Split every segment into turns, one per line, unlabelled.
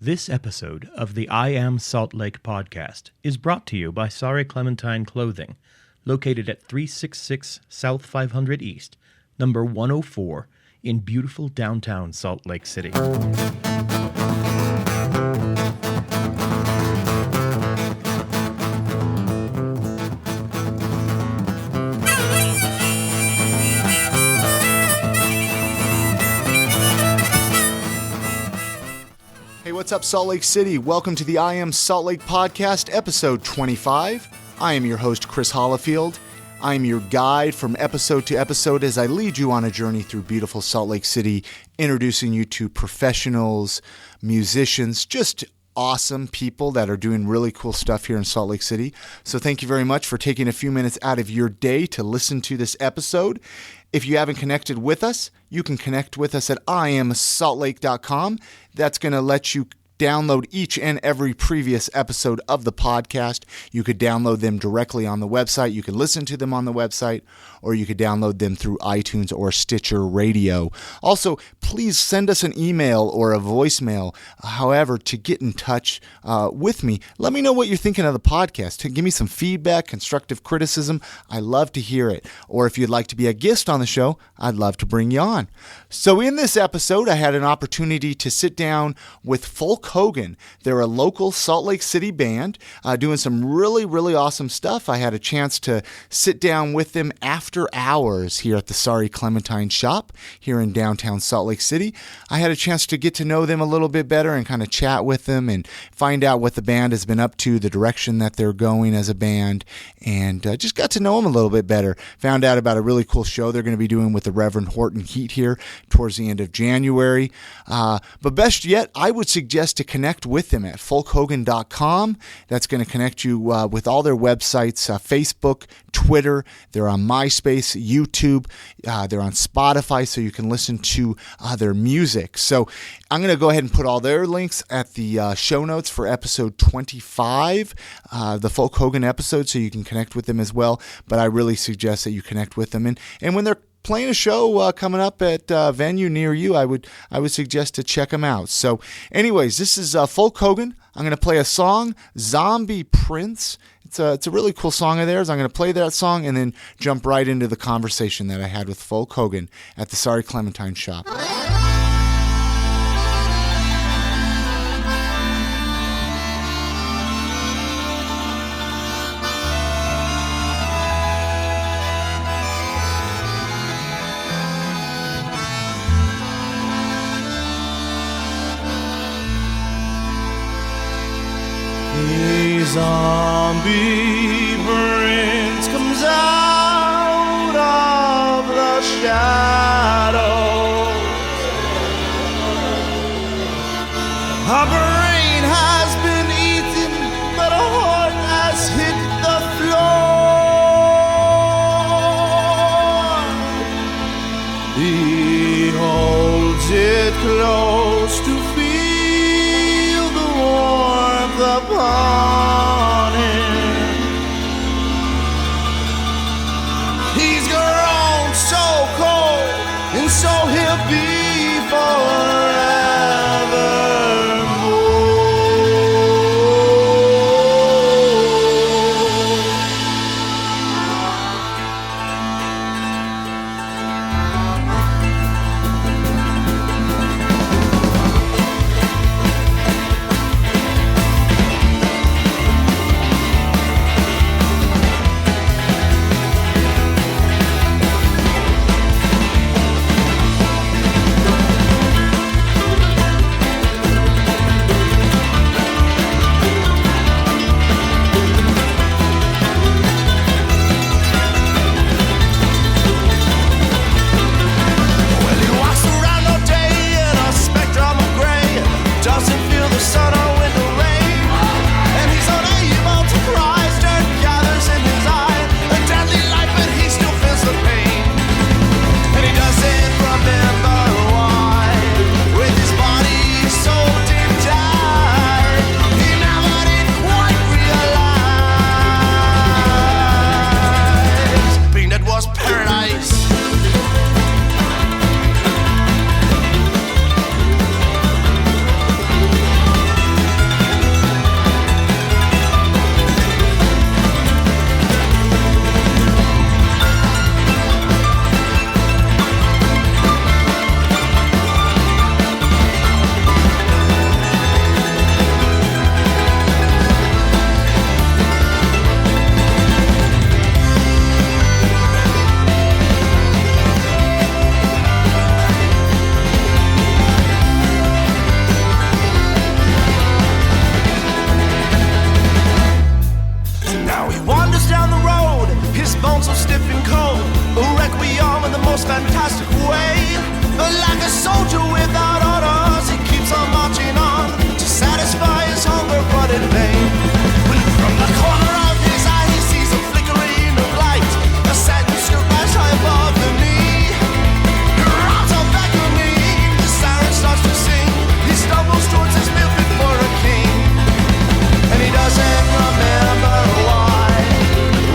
This episode of the I Am Salt Lake podcast is brought to you by Sorry Clementine Clothing, located at 366 South 500 East, number 104, in beautiful downtown Salt Lake City.
Hey, what's up, Salt Lake City? Welcome to the I Am Salt Lake podcast, episode 25. I am your host, Chris Hollifield. I am your guide from episode to episode as I lead you on a journey through beautiful Salt Lake City, introducing you to professionals, musicians, just awesome people that are doing really cool stuff here in Salt Lake City. So thank you very much for taking a few minutes out of your day to listen to this episode. If you haven't connected with us, you can connect with us at iamsaltlake.com. That's going to let you download each and every previous episode of the podcast. You could download them directly on the website. You can listen to them on the website, or you could download them through iTunes or Stitcher Radio. Also, please send us an email or a voicemail. However, to get in touch with me, let me know what you're thinking of the podcast. Give me some feedback, constructive criticism. I love to hear it. Or if you'd like to be a guest on the show, I'd love to bring you on. So in this episode, I had an opportunity to sit down with Folk Hogan. They're a local Salt Lake City band doing some really awesome stuff. I had a chance to sit down with them after hours here at the Sorry Clementine shop here in downtown Salt Lake City. I had a chance to get to know them a little bit better and kind of chat with them and find out what the band has been up to, the direction that they're going as a band, and just got to know them a little bit better. Found out about a really cool show they're going to be doing with the Reverend Horton Heat here towards the end of January. But best yet, I would suggest to connect with them at folkhogan.com. That's going to connect you with all their websites, Facebook, Twitter. They're on MySpace, YouTube. They're on Spotify, so you can listen to their music. So I'm going to go ahead and put all their links at the show notes for episode 25, the Folk Hogan episode, so you can connect with them as well. But I really suggest that you connect with them. And when they're playing a show coming up at a venue near you, I would suggest to check them out. So anyways, this is Folk Hogan. I'm going to play a song, Zombie Prince. It's a really cool song of theirs. I'm going to play that song and then jump right into the conversation that I had with Folk Hogan at the Sorry Clementine shop.
A zombie prince comes out of the shadows. A brain has been eaten, but a heart has hit the floor. He holds it close to feel the warmth upon him. He's grown so cold, and so he'll be forevermore. most fantastic way. Like a soldier without orders, he keeps on marching on to satisfy his hunger, but in vain. From the corner of his eye, he sees a flickering of light, a satin skirt rise high above the knee. He robs a beckoning, the siren starts to sing. He stumbles towards his meal fit for a king, and he doesn't remember why.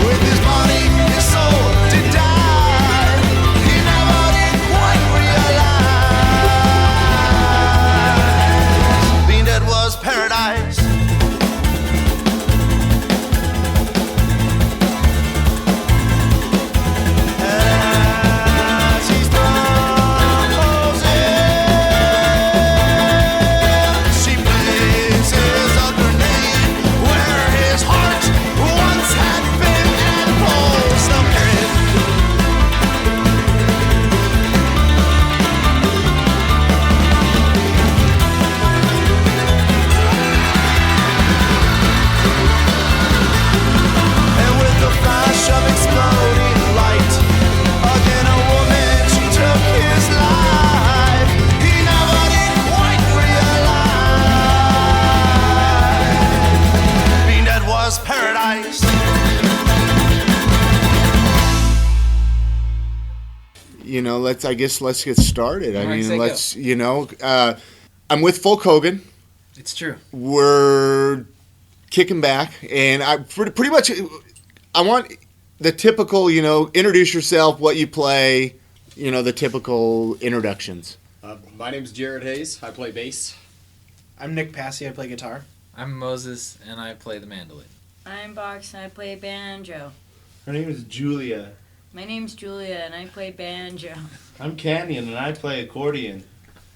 With his body, his soul to die, he never did quite realize being dead was paradise. As he stumbles in, she places a grenade where his heart once had been and pulls the period. And with the flash of exploding light, again a woman, she took his life. He never did quite realize being dead was paradise.
Let's get started.
All right, say go.
I'm with Folk Hogan.
It's true.
We're kicking back, and I pretty much, I want the typical, introduce yourself, what you play, the typical introductions.
My name's Jared Hayes. I play bass.
I'm Nick Passy. I play guitar.
I'm Moses, and I play the mandolin.
I'm Box and I play banjo.
Her name is Julia.
My name's Julia and I play banjo.
I'm Canyon and I play accordion.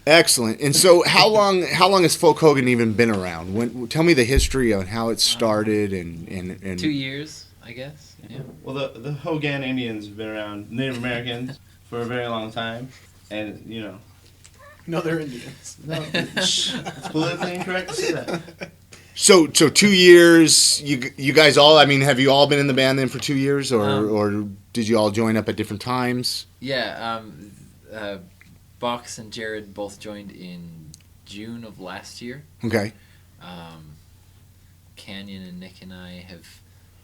Excellent. And so, how long has Folk Hogan even been around? Tell me the history on how it started and
2 years, I guess. Yeah.
Well, the Hogan Indians have been around, Native Americans, for a very long time. And,
No, they're Indians.
it's politically incorrect to say that.
So 2 years. You guys all. Have you all been in the band then for 2 years, or did you all join up at different times?
Yeah, Box and Jared both joined in June of last year.
Okay.
Canyon and Nick and I have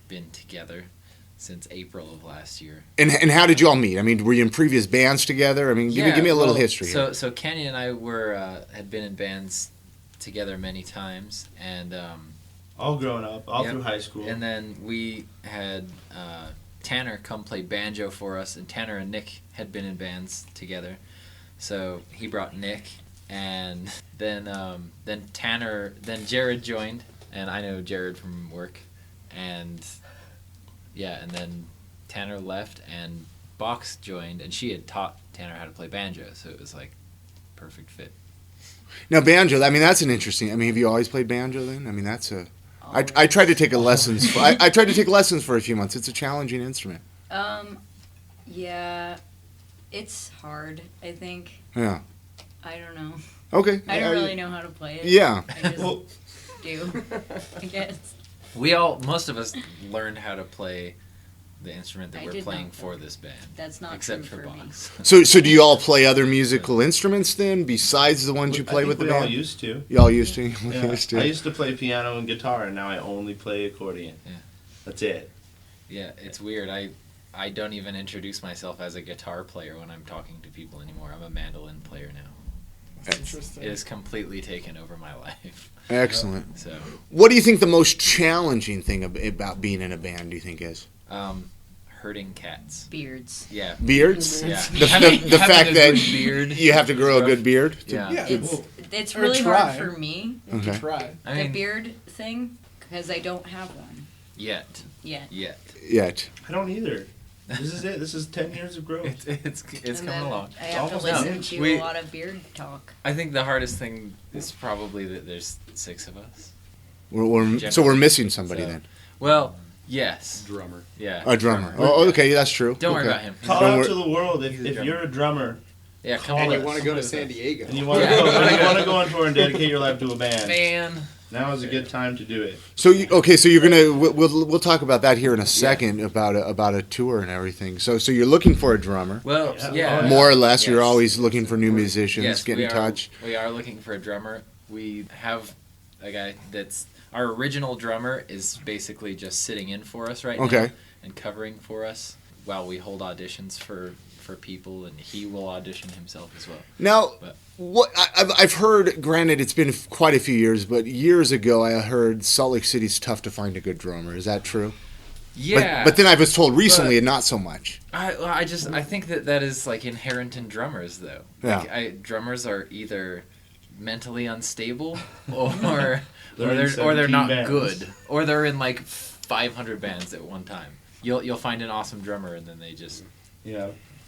been together since April of last year.
And how did you all meet? Were you in previous bands together? Give me a little history.
So Canyon and I had been in bands together many times, and
All growing up, all through high school.
And then we had Tanner come play banjo for us, and Tanner and Nick had been in bands together. So he brought Nick, and then Jared joined, and I know Jared from work, and then Tanner left, and Box joined, and she had taught Tanner how to play banjo, so it was like perfect fit.
Now banjo, that's an interesting. Have you always played banjo then? That's a. I tried to take lessons. I tried to take lessons for a few months. It's a challenging instrument.
Yeah, it's hard, I think.
Yeah.
I don't know.
Okay.
I don't really know how to play it.
Yeah.
I just do, I guess.
Most of us learned how to play the instrument that
I
we're
did
playing
not,
for this band.
That's not
except
true
for
for me.
Box.
So do you all play other musical instruments then, besides the ones you play with the
we
band?
all used to.
You all used to?
Yeah.
Used to.
I used to play piano and guitar, and now I only play accordion.
Yeah.
That's it.
Yeah, it's weird. I don't even introduce myself as a guitar player when I'm talking to people anymore. I'm a mandolin player now.
That's interesting.
It has completely taken over my life.
Excellent.
So,
what do you think the most challenging thing about being in a band, do you think, is?
herding cats.
Beards.
Yeah.
Beards?
Yeah.
The
Having
fact
a
that
good beard
you have to grow a
rough.
good beard?
Yeah.
It's
Or
really
try.
hard for me,
Okay.
Try.
I
the
mean,
beard thing, because I don't have one
yet.
yet.
Yet.
I don't either. This is it. This is 10 years of growth.
It's
And
coming
then
along.
I have to
almost
listen
done.
to a lot of beard talk.
I think the hardest thing is probably that there's 6 of us.
So we're missing somebody
So-
then.
Well, yes.
Drummer.
Yeah.
A drummer. Oh, okay, that's true.
Don't worry
Okay.
about him.
Call
Don't
out
worry-
to the world if
He's a drummer.
you're a drummer
Yeah, come
And
on.
you want to go to San Diego.
and you want to
Yeah.
go, and you want to go on tour and dedicate your life to a band. Now is a good time to do it.
So you're gonna we'll talk about that here in a second about a tour and everything. So you're looking for a drummer,
Well, yeah.
more or less.
Yes.
You're always looking for new musicians.
Yes,
get in touch.
We are looking for a drummer. We have a guy that's our original drummer is basically just sitting in for us right now and covering for us while we hold auditions for people, and he will audition himself as well.
Now,
But-
what I've heard, granted, it's been quite a few years, but years ago I heard Salt Lake City's tough to find a good drummer. Is that true?
Yeah.
But then I was told recently, not so much.
I think that is like inherent in drummers though. Like, drummers are either mentally unstable or they're not
bands.
good, or they're in like 500 bands at one time. You'll find an awesome drummer and then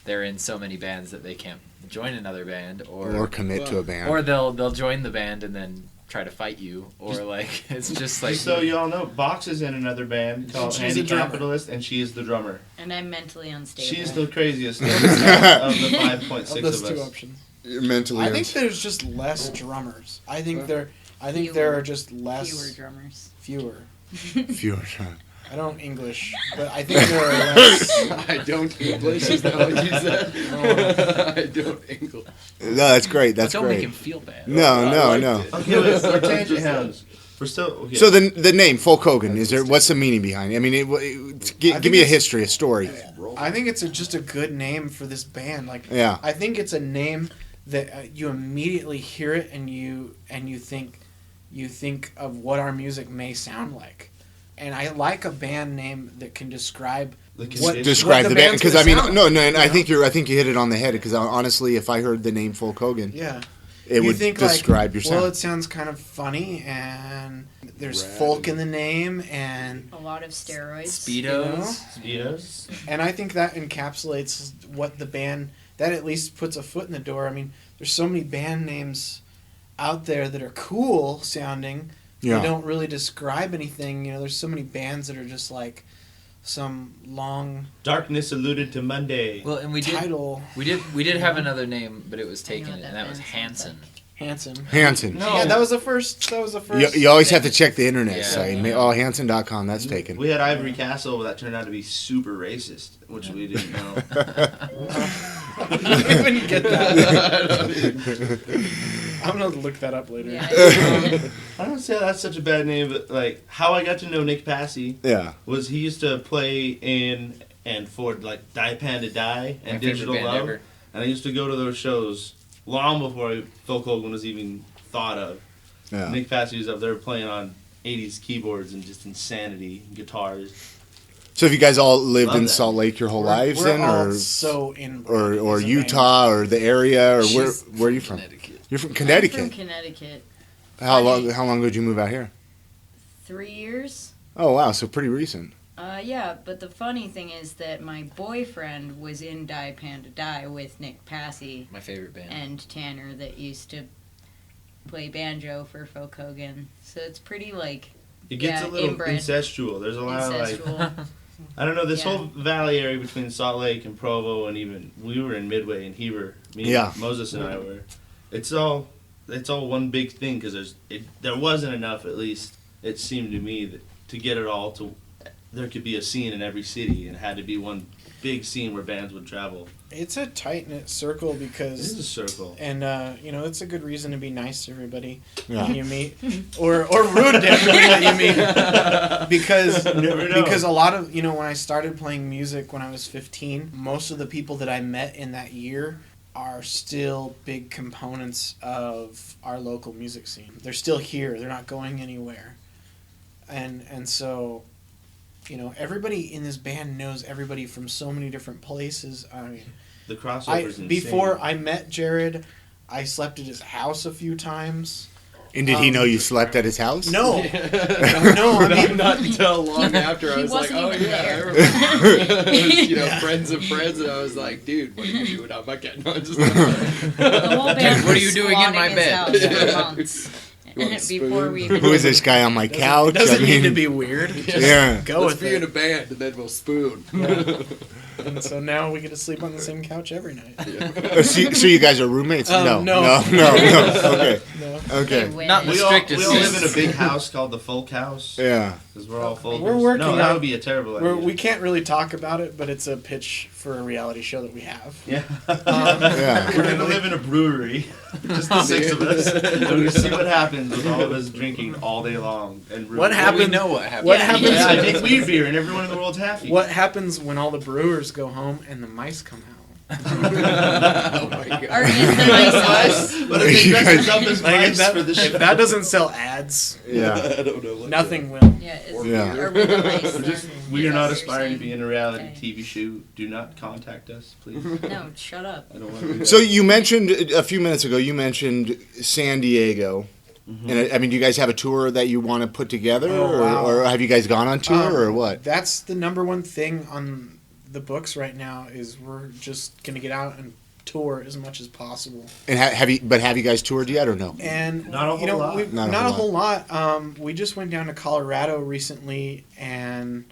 they're in so many bands that they can't join another band or
commit to a band,
or they'll join the band and then try to fight you, or like it's just like.
So y'all know, Box is in another band called
She's a drummer.
Anti-Capitalist, and she is the drummer.
And I'm mentally unstable.
She's the craziest of the 5.6
Of those
of
two
us.
options.
You're mentally.
I think there's just less drummers. I think there are just less
fewer drummers.
fewer.
fewer.
I don't English, but I think there are less.
I don't English. Is that what you said? I don't English.
No, that's great. That's
But don't
great.
make him feel bad.
No.
Okay, we're tangent hounds. We're still. Okay.
So the name Folk Hogan, what's the meaning behind it? I mean, give me a history, a story.
I think it's just a good name for this band. Like,
Yeah.
I think it's a name that you immediately hear it and you think of what our music may sound like. And I like a band name that can describe
Describe
what
the band,
band's
because
gonna
I mean,
sound
no,
like,
and
you
I
know?
think you hit it on the head. Because honestly, if I heard the name Folk Hogan,
Yeah.
it
You
would
think,
describe your
Well,
sound.
it sounds kind of funny, and there's folk in the name, and
A lot of steroids.
Speedos.
Speedos.
and I think that encapsulates what the band. That at least puts a foot in the door. I mean, there's so many band names out there that are cool sounding.
Yeah.
They don't really describe anything. You know, there's so many bands that are just like some long
Darkness alluded to Monday.
Well, and we
title.
did have another name, but it was
I know
taken,
what that
and that was
band sounds
Hanson.
Hanson.
Hanson.
Yeah, that was the first.
You always have to check the internet
Yeah.
site. Oh, Hanson.com, that's taken.
We had Ivory Castle, but that turned out to be super racist, which we didn't know.
I couldn't get that. I'm gonna look that up later.
Yeah.
I don't say that's such a bad name, but like how I got to know Nick Passy
Yeah.
was he used to play in and for like Die Panda Die and
My favorite
Digital
band
Love,
ever.
and I used to go to those shows long before Folk Hogan was even thought of.
Yeah.
Nick Passy was up there playing on 80s keyboards and just insanity guitars.
So have you guys all lived
Love
in
that.
Salt Lake your whole lives
We're
then,
all
or
so in
or
as a
Utah or the area, or where are you from?
Connecticut.
You're from
I'm
Connecticut.
from Connecticut.
How long ago did you move out here?
3 years.
Oh wow, so pretty recent.
Yeah, but the funny thing is that my boyfriend was in Die Panda Die with Nick Passy
My favorite band.
and Tanner that used to play banjo for Folk Hogan. So it's pretty like
It gets
Yeah,
a little
inbred.
incestual. There's a lot of like
incestual.
I don't know, this
Yeah.
whole valley area between Salt Lake and Provo, and even we were in Midway and Heber. Me,
Yeah.
Moses and I were. It's all one big thing because there wasn't enough. At least it seemed to me that to get it all to there could be a scene in every city, and it had to be one big scene where bands would travel.
It's a tight knit circle
This
because,
is a circle.
and it's a good reason to be nice to everybody
Yeah.
you meet, or rude to everybody that you meet, because
Never know.
because a lot of when I started playing music when I was 15, most of the people that I met in that year are still big components of our local music scene. They're still here. They're not going anywhere, and so. Everybody in this band knows everybody from so many different places. I mean,
The crossovers. insane.
before I met Jared, I slept at his house a few times.
And did he know you slept at his house?
No, no, I mean,
not until long after I
He
was like,
wasn't
oh
even
yeah, I
there.
remember. It was, friends of friends, and I was like, dude, what are you doing out my cat? No, I'm just
The whole band
What are
was
you doing in my
squatting his
bed?
house for
Yeah.
months.
You want a
Before
spoon?
we
Who is this guy on my couch?
doesn't
I mean,
need to be weird. Just
Yeah.
go
Let's
with
be
it.
in a band, and then we'll spoon.
And so now we get to sleep on the same couch every night.
So you guys are roommates? No.
no.
Okay.
No.
Okay.
They
Not
win.
the
We all
strictest
live in a
sense.
big house called the Folk House.
Yeah.
Because we're all folkers.
We're working
No, that
on-
would be a terrible idea.
We can't really talk about it, but it's a pitch for a reality show that we have.
Yeah.
Yeah.
We're going to live in a brewery. Just the 6 of us. And we see what happens with all of us drinking all day long. And
What
Well, we
happened?
know what happened.
What
Yeah.
happens?
Yeah, I make weed beer and everyone in the world's happy.
What happens when all the brewers go home and the mice come out?
Oh my god.
Or is the mice us?
But if they
You
dress
guys-
us up as
Like,
mice for the
if
show.
that doesn't sell ads,
Yeah.
I don't know. What
nothing will.
Yeah,
Yeah.
Are we the mice?
We are
Is that
not
what
aspiring to
you're
be in a reality
Okay.
TV show. Do not contact us, please.
saying? No, shut up.
I don't want to do that.
So you mentioned a few minutes ago. You mentioned San Diego, and I mean, do you guys have a tour that you want to put together,
Oh, wow.
or have you guys gone on tour, or what?
That's the number one thing on the books right now is we're just gonna get out and tour as much as possible.
And have you guys toured yet, or no?
And
Not a whole lot.
Not a whole lot. We just went down to Colorado recently and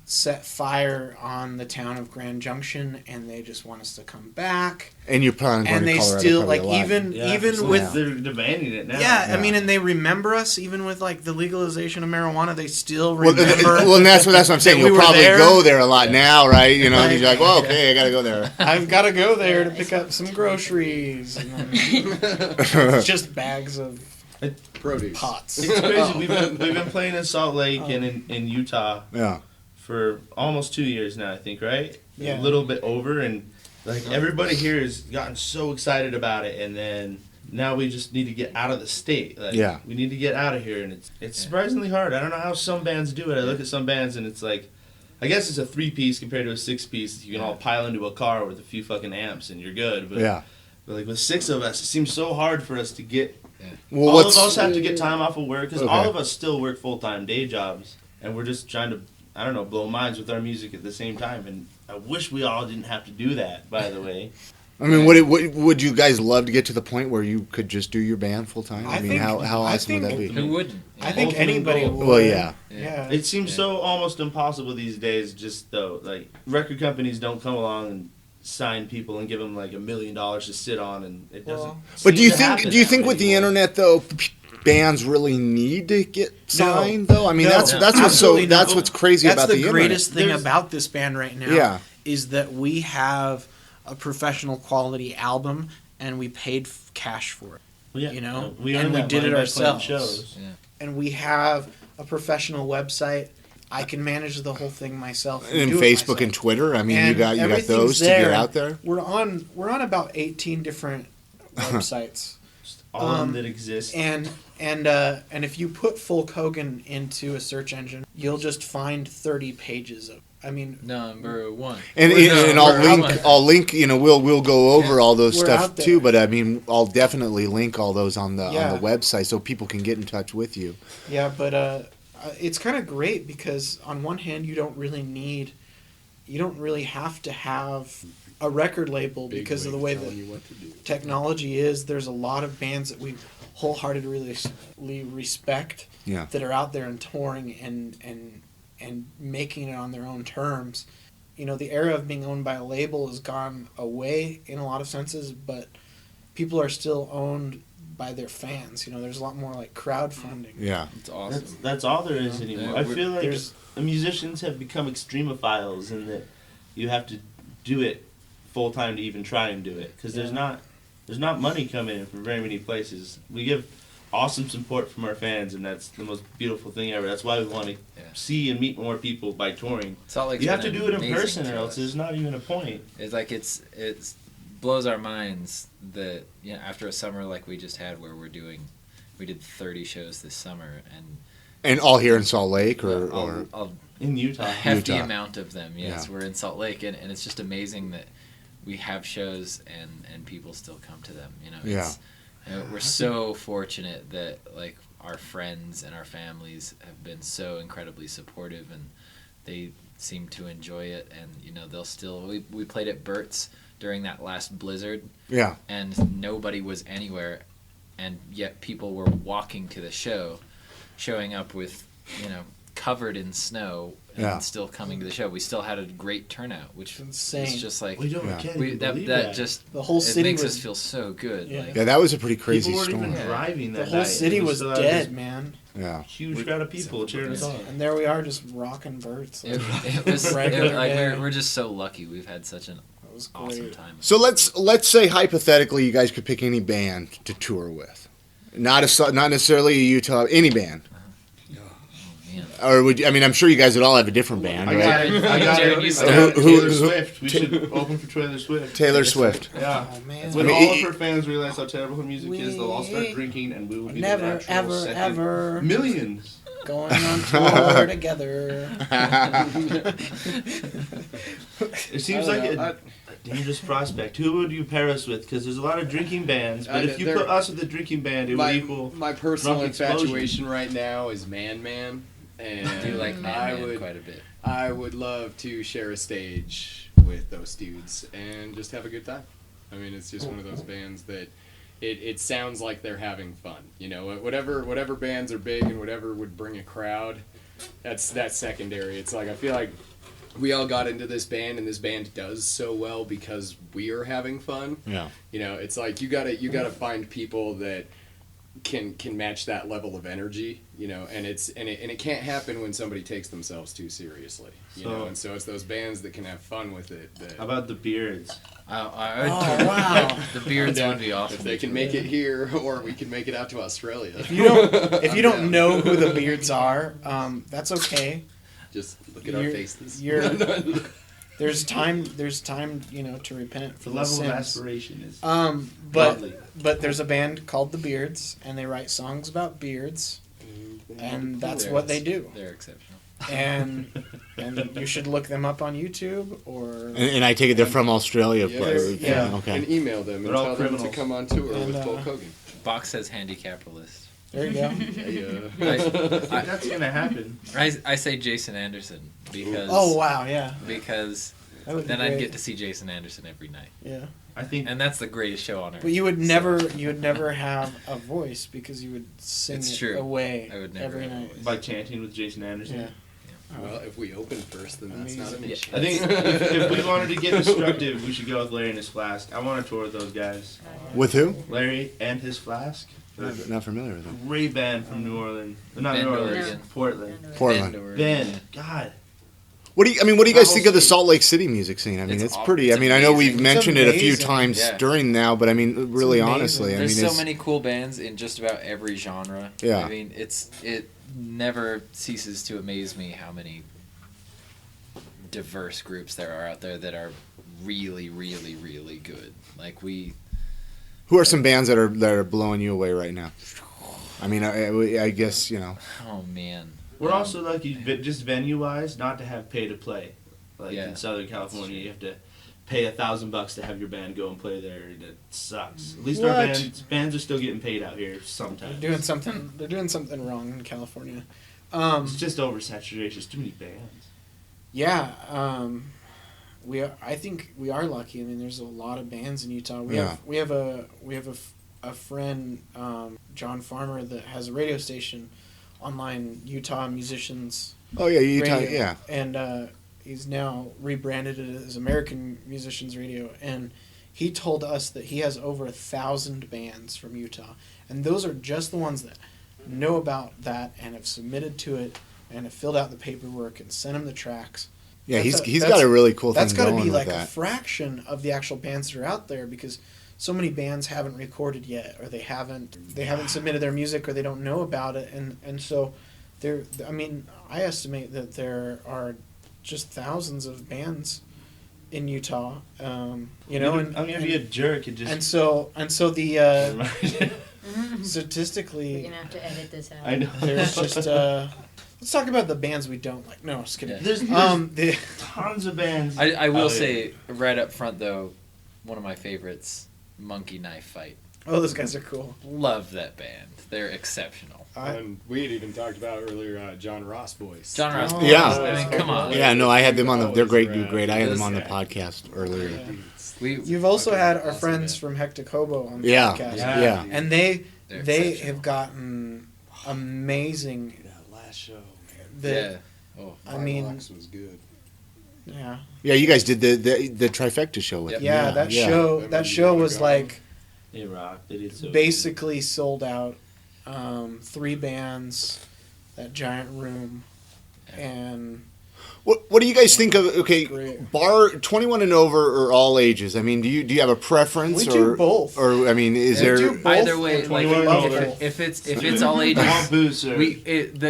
set fire on the town of Grand Junction, and they just want us to come back.
And you're planning on going
And
to
they
Colorado
still
probably
like
a lot.
even
Yeah,
even
so
with
they're demanding it now.
yeah,
Yeah.
I mean, and they remember us even with like the legalization of marijuana. They still
Well,
remember.
and that's what I'm saying.
that we
You'll
were
probably
there.
go there a lot now, right? You know,
Right.
you're like, well, okay, I got to go there.
I've got to go there to pick up some groceries. And then it's just bags of
Produce.
pots.
It's crazy. We've been playing in Salt Lake and in Utah
Yeah.
for almost 2 years now, I think, right?
Yeah.
A little bit over, and like everybody here has gotten so excited about it, and then now we just need to get out of the state. Like,
Yeah.
we need to get out of here, and it's surprisingly hard. I don't know how some bands do it. I look at some bands, and it's like, I guess it's a 3-piece compared to a 6-piece. You can all pile into a car with a few fucking amps, and you're good. But,
Yeah.
but like with 6 of us, it seems so hard for us to get.
Well,
All of
what's
us have to get time off of work because
Okay.
all of us still work full-time day jobs, and we're just trying to, I don't know, blow minds with our music at the same time. And I wish we all didn't have to do that, by the way.
I mean, would you guys love to get to the point where you could just do your band full time? I mean, how awesome would that be?
Who wouldn't?
I think
Ultimate
anybody
goal.
would.
Well, yeah.
Yeah.
It seems so almost impossible these days, just though, like, record companies don't come along and sign people and give them like $1 million to sit on, and it doesn't.
Well,
But do you
seem to
think
happen
with
that way
the
anymore.
internet though, bands really need to get signed though? I mean,
No,
that's what's
absolutely not.
that's what's crazy
That's
about
the
the
greatest
internet.
thing
There's-
about this band right now.
Yeah.
Is that we have a professional quality album and we paid cash for it.
Well, yeah,
you know,
we
and
earned
we
that
did
money
it
by playing
ourselves.
shows.
And we have a professional website. I can manage the whole thing myself.
And
do it
Facebook
myself.
and Twitter. I mean, you
And
got
everything's
those to
there.
get out there.
We're on about 18 different websites.
Just all of them that exist.
And if you put Folk Hogan into a search engine, you'll just find 30 pages of. I mean,
Number one.
And,
We're
and
number one.
I'll link. You know, we'll go over all those
We're
stuff
out there.
too. But I mean, I'll definitely link all those on the
Yeah.
website so people can get in touch with you.
yeah, but it's kind of great because on one hand, you don't really have to have a record label because of the way
telling
that
you what to do.
technology is. There's a lot of bands that we wholeheartedly respect
Yeah.
that are out there and touring and making it on their own terms. You know, the era of being owned by a label has gone away in a lot of senses, but people are still owned by their fans. You know, there's a lot more like crowdfunding.
Yeah.
It's awesome.
That's all there is anymore.
Yeah,
I
we're-
feel like
there's-
musicians have become extremophiles in that you have to do it full time to even try and do it because there's not money coming in from very many places. We give awesome support from our fans, and that's the most beautiful thing ever. That's why we want to see and meet more people by touring.
Salt Lake's
You have to
been
do it in
amazing
person, or
to
else
us.
there's not even a point.
It's like it's blows our minds that after a summer like we just had where we did 30 shows this summer
And all here in Salt Lake, or
In Utah,
a hefty
Utah.
amount of them. Yes,
Yeah.
we're in Salt Lake, and it's just amazing that we have shows and people still come to them. You know,
Yeah.
We're so fortunate that like our friends and our families have been so incredibly supportive, and they seem to enjoy it. And they'll still we played at Burt's during that last blizzard,
yeah.
and nobody was anywhere, and yet people were walking to the show, showing up with covered in snow and
Yeah.
still coming to the show. We still had a great turnout, which
It's insane.
is just like
We don't
Yeah.
can't
we,
even
that
believe
that just
The whole
it
city
makes
was-
us feel so good.
Yeah.
Like,
Yeah, that was a pretty crazy
People weren't
storm.
even driving
The
that
whole
night.
city
It
was
still
dead,
this
man.
Yeah.
Huge crowd of people cheering us on.
And there we are, just rocking birds.
it was
Regular
like
day.
we're just so lucky. We've had such an
It was
awesome
great.
time.
So let's say hypothetically you guys could pick any band to tour with, not necessarily a Utah, any band.
Man.
Or would you, I mean, I'm sure you guys would all have a different band,
I
right?
got
Jared,
it.
you
I
start.
got
Who-
Taylor
who-
Swift. We should open for Taylor Swift.
Taylor Swift.
Yeah.
Oh, man.
When
I mean,
all
it-
of her fans realize how terrible her music is, they'll all start
We
drinking, and we will be the
Never,
natural
ever,
second-
ever
Millions.
going on tour together.
It seems
I
like
don't know.
a dangerous prospect. Who would you pair us with? Because there's a lot of drinking bands, but if you
there-
put us with a drinking band, it
my,
would equal.
my personal
drunk explosion.
infatuation right now is Man Man, and
I do like
I
Man
would
quite a bit.
I would love to share a stage with those dudes and just have a good time. I mean, it's just one of those bands that it sounds like they're having fun. You know, whatever bands are big and whatever would bring a crowd, that's secondary. It's like I feel like we all got into this band and this band does so well because we are having fun.
Yeah.
You know, it's like you gotta find people that can match that level of energy, you know, and it can't happen when somebody takes themselves too seriously, you know, and so it's those bands that can have fun with it. That,
How about the Beards?
I would
Oh, wow.
the Beards would be awesome.
if they can make it here, or we can make it out to Australia.
If you don't know who the Beards are, that's okay.
Just look at our
You're-
faces.
There's time, you know, to repent for
The
the
level of
sins.
aspiration is.
But there's a band called the Beards, and they write songs about beards, and that's what they do.
They're exceptional.
And you should look them up on YouTube or.
And I take it they're from Australia.
Yeah.
Okay.
And email them and
They're all
tell them to
criminals.
come on tour
And,
with Folk Hogan.
Box says handicapped-list.
There you go.
I,
That's gonna happen.
I say Jason Anderson because
Oh wow, yeah.
because
That would be
then I'd
great.
get to see Jason Anderson every night,
Yeah.
I think.
and that's the greatest show on earth.
But you would
So,
never have a voice because you would sing
It's
it
true.
away
I would never
every
have a
night.
voice.
By chanting with Jason Anderson.
Yeah.
Well, if we open first, then that's not an
Amazing.
issue.
I think if we wanted to get destructive, we should go with Larry and his Flask. I want to tour with those guys.
With who?
Larry and his Flask.
Not familiar with them.
Great band from New Orleans. Not
Bend,
New Orleans.
Oregon.
Portland.
Portland.
Bend,
Ben. God.
What do you guys think of the Salt Lake City music scene? I mean,
It's
it's pretty. I
it's
mean, I know we've
amazing.
mentioned it a few
amazing.
times
Yeah.
during now, but I mean, really,
amazing.
honestly, I
There's
mean,
so many cool bands in just about every genre.
Yeah.
I mean, it never ceases to amaze me how many diverse groups there are out there that are really, really, really good. Like
who are some bands that are blowing you away right now? I mean, I guess you know.
oh man.
We're also lucky, just venue-wise, not to have pay-to-play. Like
Yeah,
in Southern California, you have to pay $1,000 to have your band go and play there, and it sucks. At least our
What?
bands are still getting paid out here sometimes.
They're doing something wrong in California.
It's just oversaturation. There's too many bands.
Yeah, I think we are lucky. I mean, there's a lot of bands in Utah. We have a friend, John Farmer, that has a radio station, online Utah musicians.
Oh yeah, Utah.
Radio,
Yeah.
and he's now rebranded it as American Musicians Radio, and he told us that he has over 1,000 bands from Utah, and those are just the ones that know about that and have submitted to it and have filled out the paperwork and sent him the tracks.
Yeah,
That's
he's got a really cool thing
That's got to
going
be
with
like a
that.
fraction of the actual bands that are out there, because so many bands haven't recorded yet, or they haven't submitted their music, or they don't know about it, and so there. I mean, I estimate that there are just thousands of bands in Utah. You know,
I'm gonna be a jerk and just.
and so the
Never mind.
You're
statistically,
gonna have to edit this out.
I know.
there's just let's talk about the bands we don't like. No, just kidding.
Yeah.
There's
The
tons of bands.
I will
out
say
here.
right up front though, one of my favorites, Monkey Knife Fight.
oh, those guys are cool.
Love that band. They're exceptional.
And we had even talked about earlier John Ross voice.
John Ross.
Oh,
Yeah.
I mean, come on.
Yeah, no, I had them on the. They're great,
Always
great. I had them
rad.
on the podcast earlier.
You've also had our
Awesome
friends
band.
from Hectic Hobo on the
Yeah,
podcast.
yeah.
And they
They're
they
exceptional.
have gotten amazing.
That last show, man.
that
Oh,
I mean,
Firefox was good.
yeah,
Yeah, you guys did the trifecta show with
Yep.
me.
yeah, that
yeah.
show
Remember
that
you
show
wanna
was
go?
like
It rocked. It did so.
basically sold out. 3 bands, that giant room, and
What do you guys think of? Okay,
Great.
bar 21 and over or all ages? I mean, do you have a preference?
We do
or,
both.
Or I mean, is
We
there?
do both.
Either way, like
21
love
older.
both.
if it's all ages,
I want booze, sir.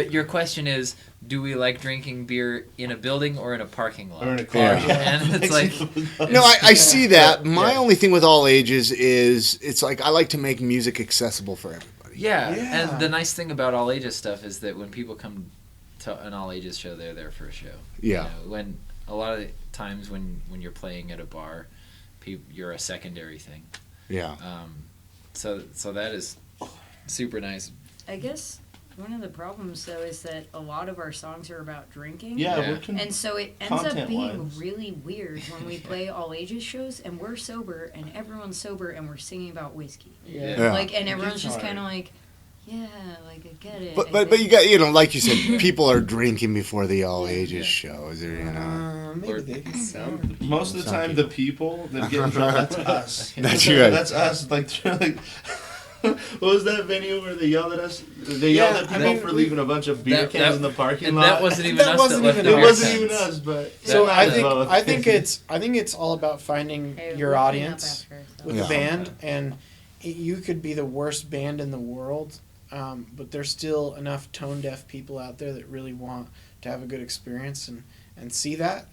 your question is, do we like drinking beer in a building or in a parking lot?
Or in a car.
Yeah.
And it's like,
No, I see that. My
Yeah.
only thing with all ages is it's like I like to make music accessible for everybody.
yeah.
Yeah.
And the nice thing about all ages stuff is that when people come to an all ages show, they're there for a show.
Yeah.
You know, when a lot of the times when you're playing at a bar, you're a secondary thing.
Yeah.
So that is super nice.
I guess one of the problems though is that a lot of our songs are about drinking.
Yeah,
Yeah.
we're
And so it ends up being
Content-wise.
really weird when we play all ages shows and we're sober and everyone's sober and we're singing about whiskey.
yeah.
Yeah.
Like, and everyone's just
hard.
kind of like, yeah, like I get it.
But you got like you said, people are drinking before the all ages shows, or
Maybe
Or-
they
Some
Most of the
Some
time, the people that get in trouble, that's us.
That's you guys.
That's us. Like, what was that venue where they yelled at us? They yelled
Yeah,
at
I
people
mean,
for leaving a bunch of beer
that-
cans in the parking
And
lot.
that wasn't even
That
us
wasn't
that left
even
the
It
us.
wasn't
beer
even
cans.
us, but
So
that
I
was
think
both.
I think it's all about finding
Hey,
your
we'll clean up
audience
after, so.
with
Yeah.
a band, and you could be the worst band in the world, but there's still enough tone deaf people out there that really want to have a good experience and see that,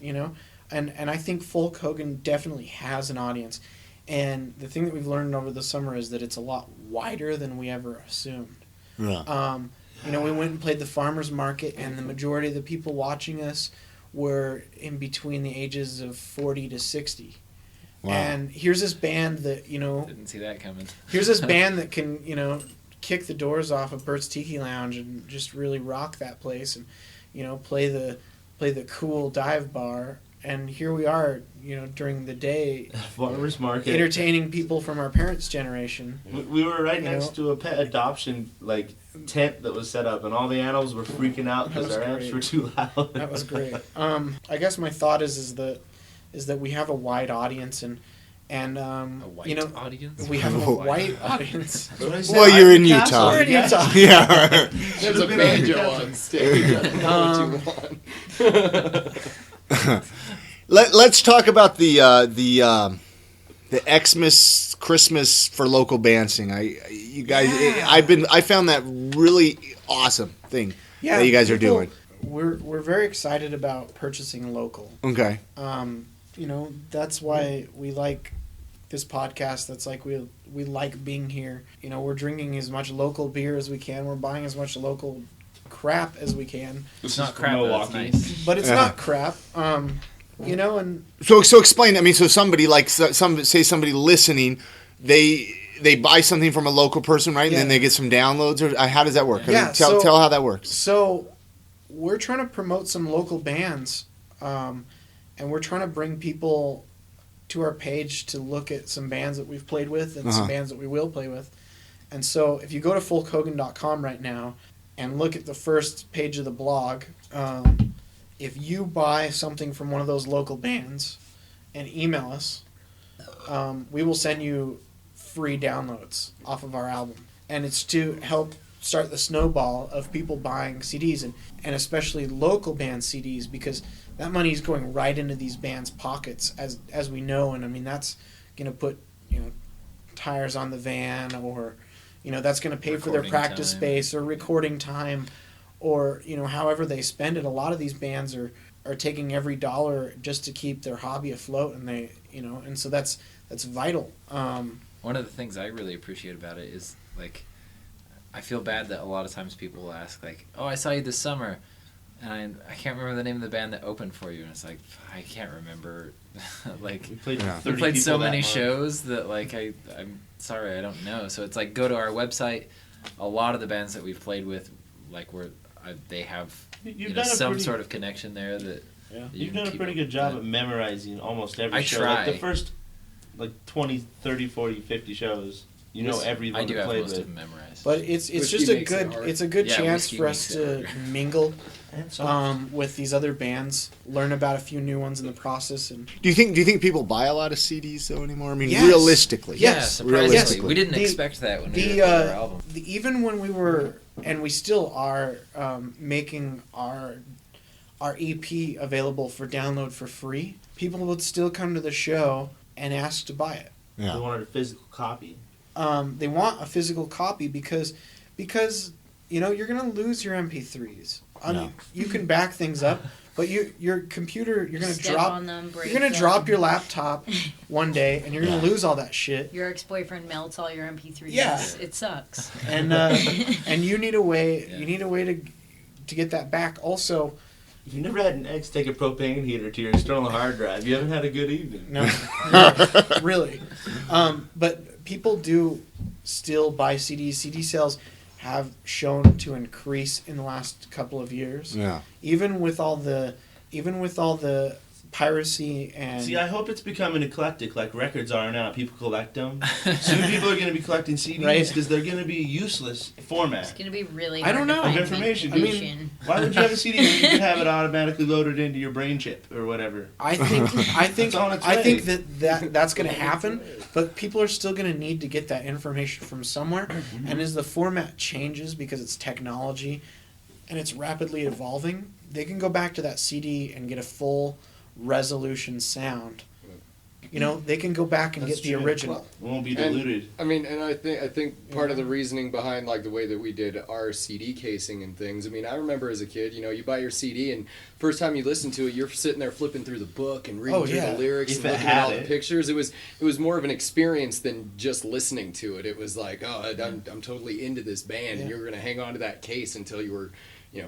and I think Folk Hogan definitely has an audience, and the thing that we've learned over the summer is that it's a lot wider than we ever assumed.
yeah.
We went and played the farmers market, and the majority of the people watching us were in between the ages of 40 to 60.
Wow.
And here's this band that,
Didn't see that coming.
here's this band that can, kick the doors off of Bert's Tiki Lounge and just really rock that place and, play the cool dive bar. And here we are, during the day,
Farmers market.
entertaining people from our parents' generation.
We were right
You
next
know?
to a pet adoption tent that was set up, and all the animals were freaking out because
That was
our amps
great.
were too loud.
That was great. I guess my thought is that we have a wide audience and
A white audience.
we have a white audience.
That's what I said.
Well, you're in
I'm
Utah.
We're in Utah.
Yeah.
there's a banjo on stage. I don't know what you want.
Let's talk about the Xmas Christmas for local dancing. You guys, I found that really awesome thing that you guys are
people-
doing.
We're very excited about purchasing local.
Okay.
That's why we like this podcast. That's like we like being here. We're drinking as much local beer as we can. We're buying as much local crap as we can.
It's not crap, but it's nice.
But it's
Yeah.
not crap. And
So explain. I mean, so somebody somebody listening, they buy something from a local person, right? And then
Yeah.
they get some downloads, or how does that work?
Yeah,
Tell how that works.
so we're trying to promote some local bands, and we're trying to bring people to our page to look at some bands that we've played with and some bands that we will play with. And so if you go to folkhogan.com right now and look at the first page of the blog, if you buy something from one of those local bands and email us, we will send you free downloads off of our album. And it's to help start the snowball of people buying CDs and especially local band CDs, because that money is going right into these bands' pockets, as we know. And I mean, that's going to put tires on the van, or that's going to pay for their
Recording
practice
time.
space or recording time, or however they spend it. A lot of these bands are taking every dollar just to keep their hobby afloat, and they and so that's vital.
One of the things I really appreciate about it is, like, I feel bad that a lot of times people will ask, like, oh, I saw you this summer, and I can't remember the name of the band that opened for you, and it's like, I can't remember. Like,
We played,
Yeah.
30
we played so
people that
many
month.
shows that, like, I'm sorry, I don't know. So it's like, go to our website. A lot of the bands that we've played with, like, they have
You've done a
some
pretty-
sort of connection there that you
You've
can
done a
keep
pretty
up
good
with
job
that.
at memorizing almost every
I
show.
try.
Like the first 20, 30, 40, 50 shows, you know everyone
I do
that
have
played
most
with.
of them memorized.
But it's
Whiskey
just a
makes it
good
hard.
it's a good
Yeah,
chance
whiskey
for
makes
us
it
to mingle
And songs.
with these other bands, learn about a few new ones in the process, and
Do you think people buy a lot of CDs though anymore? I mean,
Yes.
realistically.
Yes.
Yeah, surprisingly.
Realistically.
We didn't
The-
expect that when we
the,
recorded our album.
even when we were, and we still are, making our EP available for download for free, people would still come to the show and ask to buy it.
They
Yeah.
wanted a physical copy.
They want a physical copy because you're gonna lose your MP3s. I mean, you can back things up, but your computer, you're gonna
Step
drop.
on them, break
You're gonna
them.
drop your laptop one day, and you're gonna lose all that shit.
Your ex-boyfriend melts all your MP3s.
Yeah.
It sucks.
And and you need a way.
Yeah.
You need a way to get that back. Also,
You never had an ex take a propane heater to your external hard drive. You haven't had a good evening.
no, really. But people do still buy CDs. CD sales have shown to increase in the last couple of years.
Yeah.
Even with all the piracy and
See, I hope it's becoming eclectic like records are now. People collect them. Soon people are going to be collecting CDs
Right.
because they're going to be useless
It's
format.
gonna be really.
I don't
hard to
know.
find
Of information.
I mean,
information.
Why would you have a CD when you can have it automatically loaded into your brain chip or whatever?
I think
It's on its
I
way.
think that's going to happen, but people are still going to need to get that information from somewhere. And as the format changes because it's technology and it's rapidly evolving, they can go back to that CD and get a full resolution sound. You know, they can go back and
That's
get the
true.
original.
It won't be
And-
diluted.
I mean, and I think part of the reasoning behind like the way that we did our CD casing and things. I mean, I remember as a kid, you buy your CD and first time you listen to it, you're sitting there flipping through the book and reading
Oh,
through
yeah.
the lyrics
If
and
it
looking at
had
all the
it.
pictures. It was more of an experience than just listening to it. It was like, oh, I'm totally into this band, and
Yeah.
you're gonna hang on to that case until you were,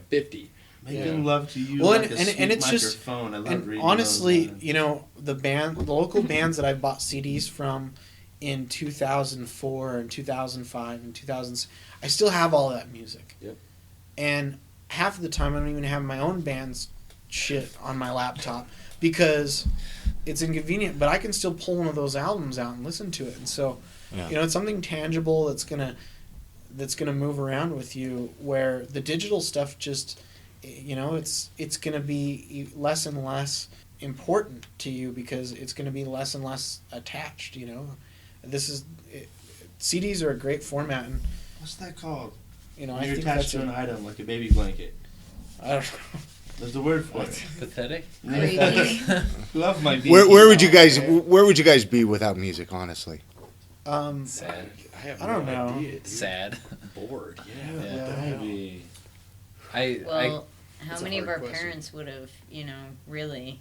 50.
Making love to you
Well,
like
and-
a
and-
sweet
and it's just-
microphone. I love
And
reading
honestly,
those.
the local bands that I bought CDs from in 2004 and 2005 and 2000, I still have all that music.
Yep.
And half of the time, I don't even have my own band's shit on my laptop because it's inconvenient. But I can still pull one of those albums out and listen to it. And so,
Yeah.
it's something tangible that's gonna move around with you. Where the digital stuff just, it's gonna be less and less important to you because it's gonna be less and less attached. CDs are a great format, and
What's that called?
I
You're
think
attached
that's
to an item like a baby blanket.
I don't know.
There's the word for it.
Pathetic.
Greedy.
Love my baby.
Where would you guys be without music? Honestly.
Sad.
I have
I don't
no
know.
idea, dude.
Sad.
Bored.
Yeah.
Baby.
Well, how
That's a
many of our
hard question.
parents would have, really,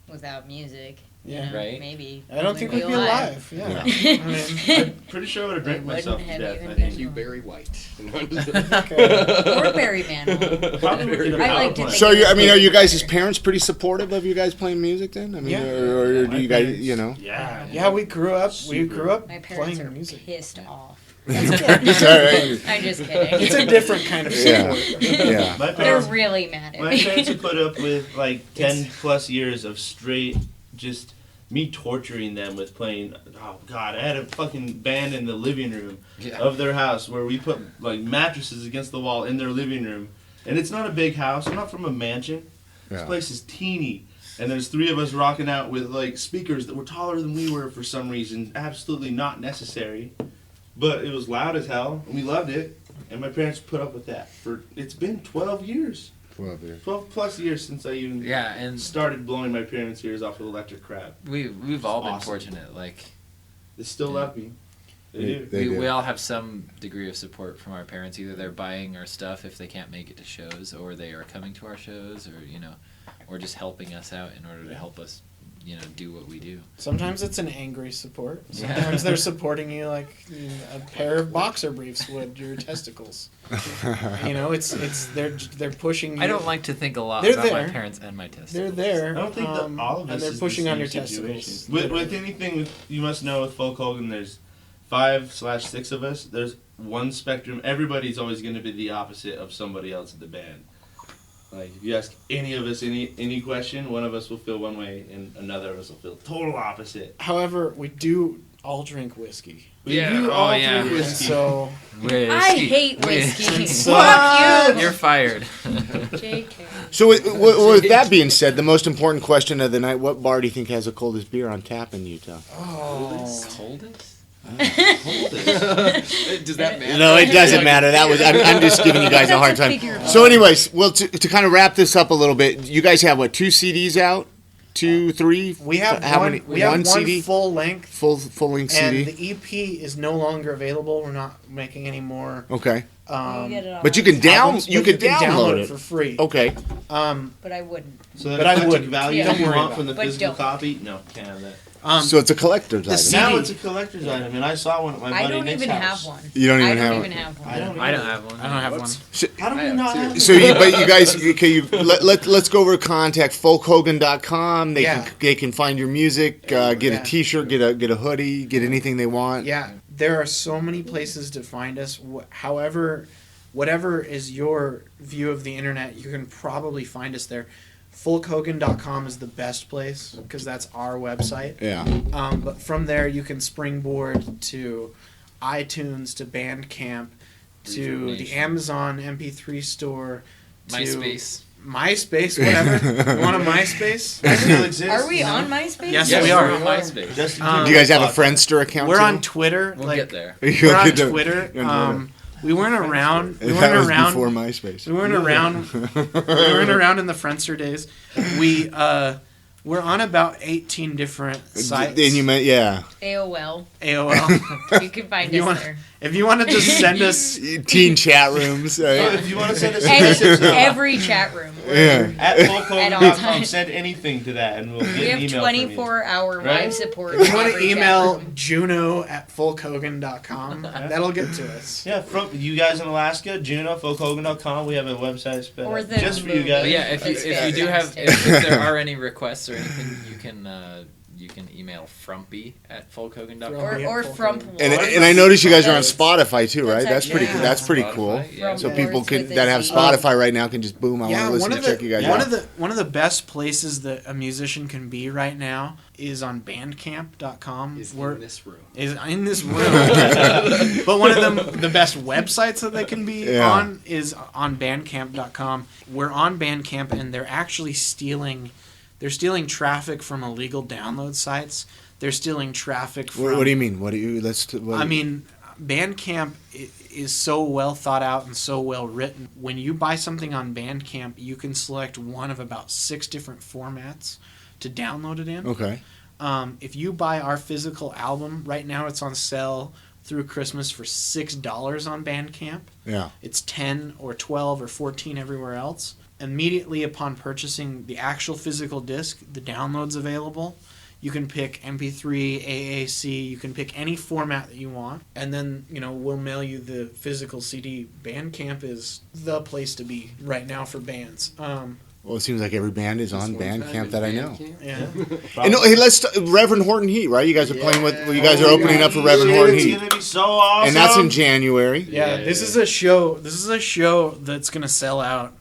without music?
Yeah.
Right.
Maybe.
I don't think we'd be alive. Yeah. I mean,
I'm pretty sure I would have drank
They
myself
wouldn't
to
have
death.
even
I
been
think.
You Barry White.
Or Barry Manilow.
Probably
I like to think
So,
of it
are
as
you guys as
better.
parents pretty supportive of you guys playing music then? I mean,
Yeah.
or do
My
you guys,
parents- Yeah.
yeah, we grew up.
My parents
playing
are
music.
pissed off.
It's all right.
I'm just kidding.
It's a different kind of
Yeah.
support.
Yeah.
My
They're
parents,
really mad at
my
me.
parents have put up with like 10 plus years of straight just me torturing them with playing. Oh God, I had a fucking band in the living room
Yeah.
of their house where we put like mattresses against the wall in their living room, and it's not a big house. I'm not from a mansion. This
Yeah.
place is teeny, and there's 3 of us rocking out with like speakers that were taller than we were for some reason. Absolutely not necessary, but it was loud as hell, and we loved it. And my parents put up with that for. It's been 12 years. 12 plus years since I even
Yeah, and
started blowing my parents' ears off with electric crap.
we've all been
Awesome.
fortunate. Like
They still love me. They do.
They do.
we all have some degree of support from our parents. Either they're buying our stuff if they can't make it to shows, or they are coming to our shows, or just helping us out in order to help us, do what we do.
Sometimes it's an angry support.
Yeah.
Sometimes they're supporting you like a pair of boxer briefs would your testicles. It's they're pushing you.
I don't like to think a lot
They're
about my
there.
parents and my testicles.
They're there.
I don't think that all of us
and they're
is
pushing
the
on
same
your
situation.
testicles.
With anything, you must know with Folk Hogan, there's 5/6 of us. There's one spectrum. Everybody's always going to be the opposite of somebody else in the band. Like, if you ask any of us any question, one of us will feel one way, and another of us will feel total opposite.
However, we do all drink whiskey.
Yeah.
You
Oh,
all
yeah.
drink
And
whiskey.
so
I hate whiskey.
So-
Fuck
You're fired.
you. JK.
So with that being said, the most important question of the night: what bar do you think has the coldest beer on tap in Utah?
Coldest?
Does that matter?
No, it doesn't matter. I'm just giving you guys a hard time. So, anyways, well, to kind of wrap this up a little bit, you guys have what, 2 CDs out? 2, 3?
we have
How
one.
many?
We have one
CD,
full length,
full length
and
CD.
the EP is no longer available. We're not making any more.
Okay,
But
you can
albums,
you
but
can download it
for free.
Okay,
But I wouldn't.
So
But I
that
wouldn't.
value
Yeah.
you
Don't worry
want
about
from the
But
physical
don't.
copy? No, can't have that.
so it's a collector's item.
CD.
Now it's a collector's item, and I saw one at my
I
buddy
don't
Nick's
even
house.
have one.
You don't
I
even
don't
have
even
one.
have one.
I don't.
I don't have one.
I don't have one.
How do
I
we
have
not
two.
have?
So, but you guys, let's go over contact folkhogan.com. They can find your music, get a T-shirt, get a hoodie, get anything they want.
Yeah, there are so many places to find us. However, whatever is your view of the internet, you can probably find us there. Folkhogan.com is the best place because that's our website.
Yeah.
But from there, you can springboard to iTunes, to Bandcamp, to the Amazon MP3 store, to
MySpace.
whatever. You want a MySpace?
That still exists.
Are we on MySpace?
Yes,
Yes,
we
we're
are.
on MySpace.
Just to
Um,
keep
Do you guys have a
it
Friendster account?
We're
too?
on Twitter.
We'll
like,
get there.
We're on
Get the-
Twitter.
you're on Twitter.
We weren't around. We
That
weren't
was
around.
before MySpace.
We weren't around. We weren't around in the Friendster days. We're on about 18 different sites.
And you meant, yeah.
AOL.
AOL.
You can find
You
us
want-
there.
If you want to just send us,
Teen chat rooms.
So if you want to send us
Every chat room.
Yeah.
at
At all
folkhogan.com,
times.
send anything to that, and we'll get
We
an
have
email from you.
24-hour
Right?
live support.
if you
in
want to
every chat
email
room.
Juno@folkhogan.com, that'll get to us.
Yeah, from you guys in Alaska, Juno, folkhogan.com. We have a website sped
Or
up
the
just for you
movie.
guys.
But yeah, if you do have, if there are any requests or anything, you can email frumpy@folkhogan.com.
Or Frump.
And I noticed you guys are on
That's-
Spotify too, right? That's
actually-
pretty. That's pretty cool.
Spotify, yeah.
So
From
people
Words
can
with a
that have
Z.
Spotify right now can just boom. I want to listen to check you guys out.
One of the best places that a musician can be right now is on Bandcamp.com.
Is
We're-
in this room.
is in this room. But one of the best websites that they can be on is on Bandcamp.com. We're on Bandcamp, and they're actually stealing traffic from illegal download sites. They're stealing traffic from.
What do you mean?
I mean, Bandcamp is so well thought out and so well written. When you buy something on Bandcamp, you can select one of about 6 different formats to download it in.
Okay.
If you buy our physical album, right now it's on sale through Christmas for $6 on Bandcamp.
Yeah.
It's 10 or 12 or 14 everywhere else. Immediately upon purchasing the actual physical disc, the download's available. You can pick MP3, AAC, you can pick any format that you want, and then, we'll mail you the physical CD. Bandcamp is the place to be right now for bands.
Well, it seems like every band is on Bandcamp that I know.
Yeah.
And hey, Reverend Horton Heat, right? You guys are playing with. You guys are opening up for Reverend Horton
It's
Heat,
gonna be so awesome.
and that's in January.
Yeah, this is a show. This is a show that's gonna sell out,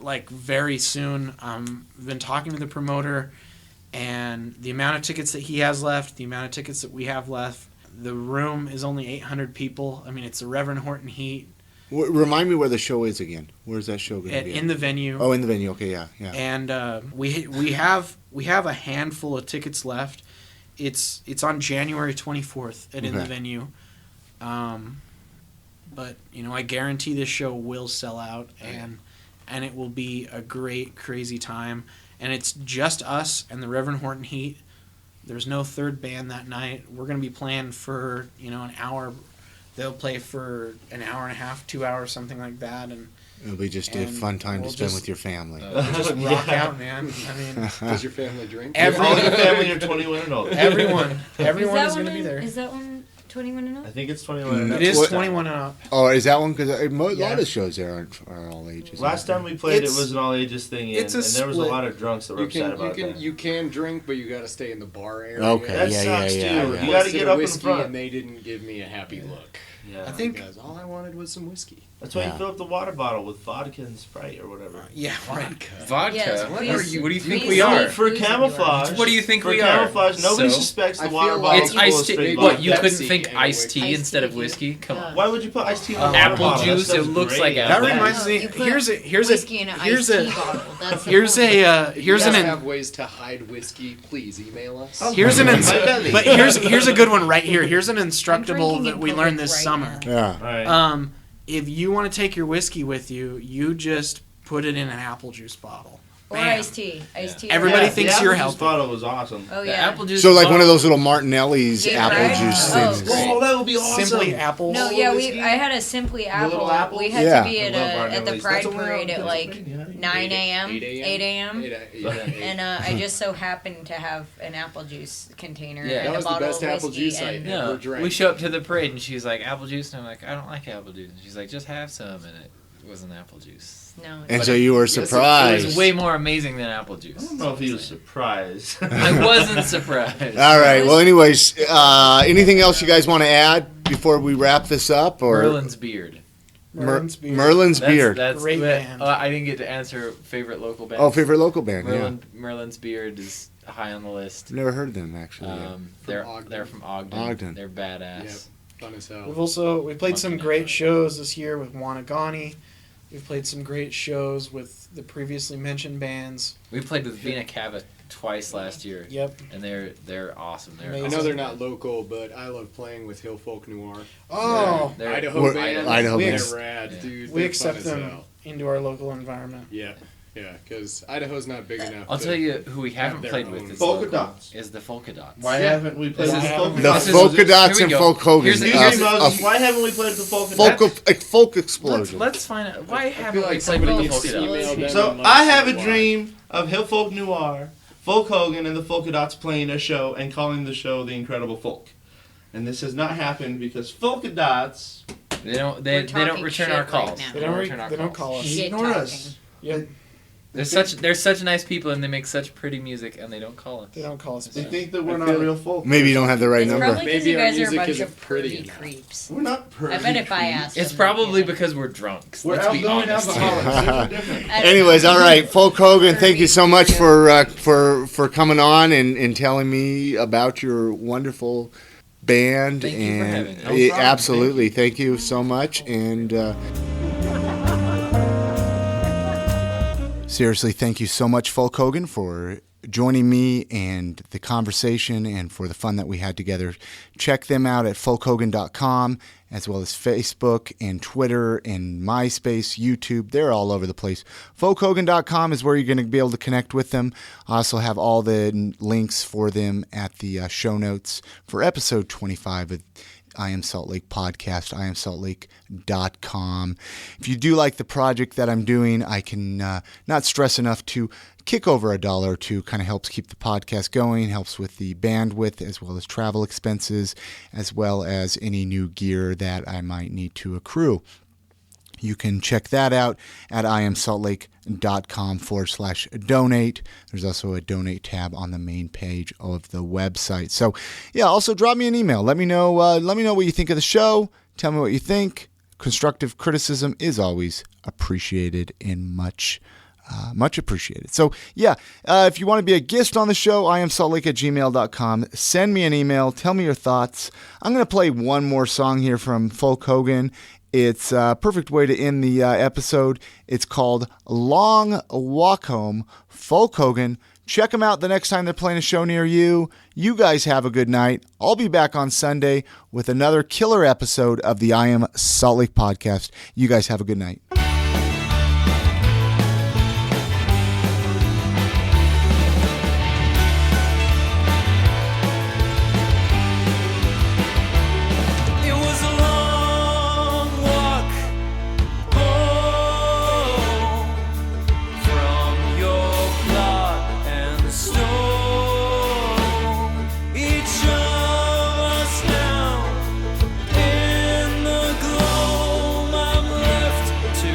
like very soon. I've been talking to the promoter, and the amount of tickets that he has left, the amount of tickets that we have left. The room is only 800 people. I mean, it's the Reverend Horton Heat
Remind me where the show is again. Where's that show going to be?
in the venue.
Oh, in the venue. Okay, yeah.
And we have a handful of tickets left. It's on January 24th at In the Venue. But I guarantee this show will sell out, and it will be a great, crazy time. And it's just us and the Reverend Horton Heat. There's no third band that night. We're going to be playing for an hour. They'll play for an hour and a half, 2 hours, something like that, and
It'll be just a fun time
we'll
to spend
just-
with your family.
just rock out, man. I mean,
Does your family drink?
All your family are 21 and older.
everyone
Is
is going to be there.
Is that one 21 and
I
up?
think it's 21 and
It
up.
is
What-
21 and up.
Oh, is that one? Because a lot
Yeah.
of the shows there are all ages.
Last time we played, it
It's-
was an all ages thing, and
it's a
there was a
split.
lot of drunks that were upset about that.
You can drink, but you got to stay in the bar area.
Okay,
That
yeah,
sucks
yeah,
too.
yeah,
You
yeah.
got to get up in
whiskey,
front.
and they didn't give me a happy look.
Yeah.
I think
Because all I wanted was some whiskey.
That's why
Yeah.
you fill up the water bottle with vodka and Sprite or whatever.
yeah, right.
Vodka.
Yes,
what
please-
do you think
please
we
don't.
are?
For
Please
camouflage.
What do you think
for
we are?
camoufage, nobody
So?
suspects the
I
water
feel
bottle
like
It's
is full of
iced tea.
straight
What,
vodka.
you couldn't
Pepsi
think
and
iced tea
Iced
instead of
tea.
whiskey? Come on.
Why would you put iced tea in a
Apple
water bottle?
juice,
That
it
stuff's
looks
great.
like
That
apple.
reminds me.
You put
Here's
whiskey in an
here's
iced
a
tea bottle. That's
here's a
If
here's
you guys
an
have ways to hide whiskey, please email us.
here's an ins-
My belly.
but here's a good one right here. Here's an instructable
drinking
that
in
we
public
learned this
right
summer.
now.
Yeah.
Right.
If you want to take your whiskey with you, you just put it in an apple juice bottle.
Or
Bam.
iced tea. Iced tea.
Everybody
Yeah,
thinks
the
you're
apple juice
healthy.
bottle was awesome.
Oh
The
yeah.
apple juice
So like one of
bottle-
those little Martinelli's
Yeah,
apple
right?
juice
Oh,
things.
great.
Oh, that would be awesome.
Simply apples.
No, yeah, I had a Simply Apple.
little apples?
We had
Yeah.
to be
I love
at the
Martinelli's.
Pride
That's
Parade at like
Pennsylvania.
9 a.m.,
8
8 a.m.
And
And I just so happened to have an apple juice container
Yeah.
and
That
a
was the
bottle
best
of
apple
whiskey
juice I
and
ever
No,
drank.
we show up to the parade and she's like, apple juice? And I'm like, I don't like apple juice. And she's like, just have some. And it wasn't apple juice.
no.
And
It's
so you were
It was
surprised.
way more amazing than apple
I
juice.
don't know if he was surprised.
I wasn't surprised.
All right. Well, anyways, anything else you guys want to add before we wrap this up? Or
Merlin's beard.
Merlin's beard.
Merlin's beard.
That's
Great
but,
band.
I didn't get to answer favorite local band.
Oh, favorite local band.
Merlin's beard is high on the list.
Yeah. Never heard of them actually.
They're
Ogden.
from Ogden.
Ogden.
They're badass.
Yep. Fun as hell.
We played some
Funky
great
Night.
shows this year with Wanagani. We've played some great shows with the previously mentioned bands.
We played with Vina Cava twice last year,
Yep.
and they're awesome. They're
Amazing.
I
awesome.
know they're not local, but I love playing with Hill Folk Noir.
Oh,
They're
Idaho
What-
band.
Idaho
they're
band.
rad,
Yeah.
dude.
we
They're
accept
fun as
them
hell.
into our local environment.
Yeah, because Idaho's not big enough.
I'll
to-
tell you who we haven't
their
played
own
with. Is
Polka
local,
Dots.
Is the Polka Dots.
Why
Yeah.
haven't we played
This
with
is-
folk?
The
This is-
Polka Dots
here we
and
go.
Folk Hogan.
Here's the-
Excuse me,
a
Moses, why haven't we played with the folk?
folk
Let's,
explosion.
let's find out why
I
haven't
feel
we
like
played with
somebody
the
needs
Polka
to email
Dots.
them.
So
and let
I
us
have a
know why.
dream of Hill Folk Noir, Folk Hogan, and the Polka Dots playing a show and calling the show The Incredible Folk. And this has not happened because Polka Dots
They don't.
We're
They don't
talking
return
shit
our
right
calls.
now.
They don't
return our
they don't
calls.
call us.
Shit
ignore
talking.
us.
Yep.
They're such nice people and they make such pretty music and they don't call us.
They don't call us.
They
back.
think that we're
I
not
feel-
real folk.
Maybe you don't have the right
It's
number.
probably because
Maybe
you
our
guys are a
music
bunch
isn't
of
pretty
pervy
enough.
creeps.
We're not pretty.
I bet if I asked
It's
them,
probably
they'd be
because we're drunks.
We're
Let's be
outgoing
honest.
alcoholics. Those are different.
like,
Anyways, all right, Folk Hogan, thank you so much for coming on and telling me about your wonderful band.
Thank you for having me. No
Yeah,
problem.
absolutely, thank you so much. And seriously, thank you so much, Folk Hogan, for joining me and the conversation and for the fun that we had together. Check them out at folkhogan.com, as well as Facebook and Twitter and MySpace, YouTube. They're all over the place. Folkhogan.com is where you're going to be able to connect with them. I also have all the links for them at the show notes for episode 25 of I Am Salt Lake podcast, iamsaltlake.com. If you do like the project that I'm doing, I can not stress enough to kick over $1 or $2. Kind of helps keep the podcast going, helps with the bandwidth as well as travel expenses, as well as any new gear that I might need to accrue. You can check that out at iamsaltlake.com/donate. There's also a donate tab on the main page of the website. So, yeah, also drop me an email. Let me know what you think of the show. Tell me what you think. Constructive criticism is always appreciated and much appreciated. So, yeah, if you want to be a guest on the show, iamsaltlake@gmail.com. Send me an email. Tell me your thoughts. I'm going to play one more song here from Folk Hogan. It's a perfect way to end the episode. It's called Long Walk Home, Folk Hogan. Check them out the next time they're playing a show near you. You guys have a good night. I'll be back on Sunday with another killer episode of the I Am Salt Lake podcast. You guys have a good night.
It was a long walk home from your plot and stone. Each of us now in the gloam. I'm left to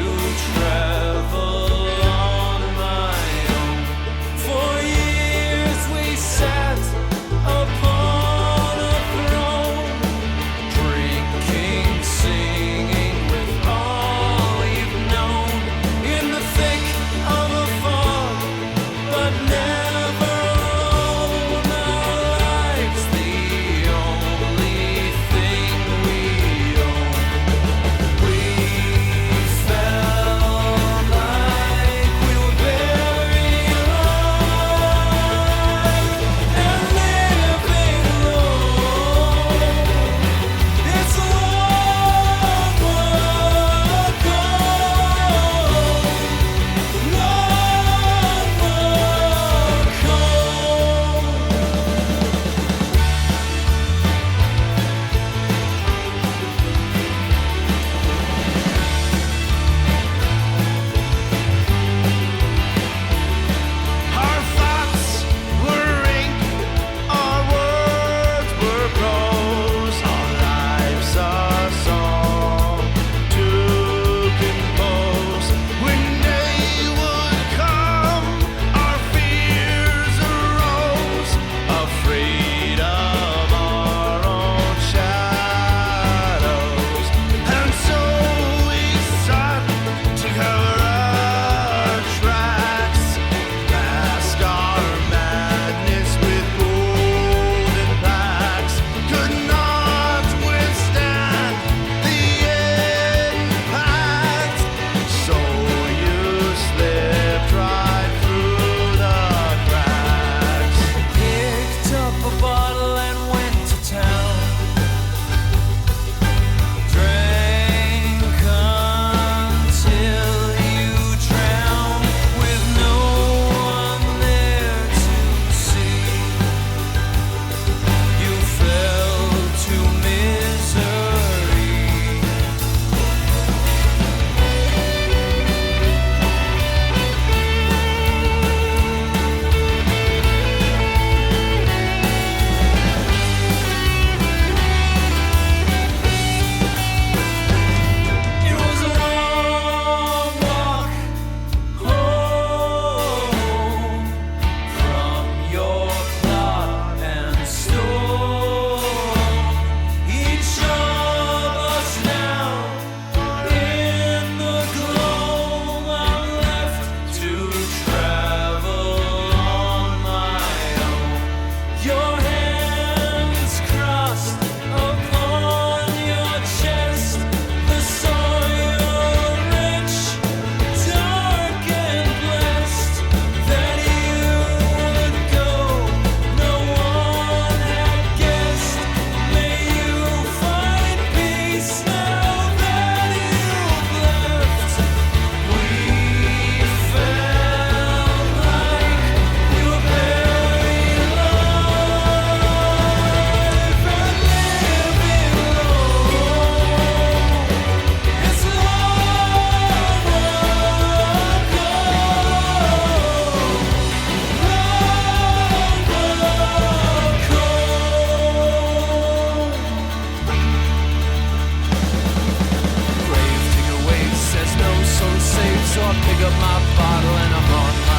bottle and a horn.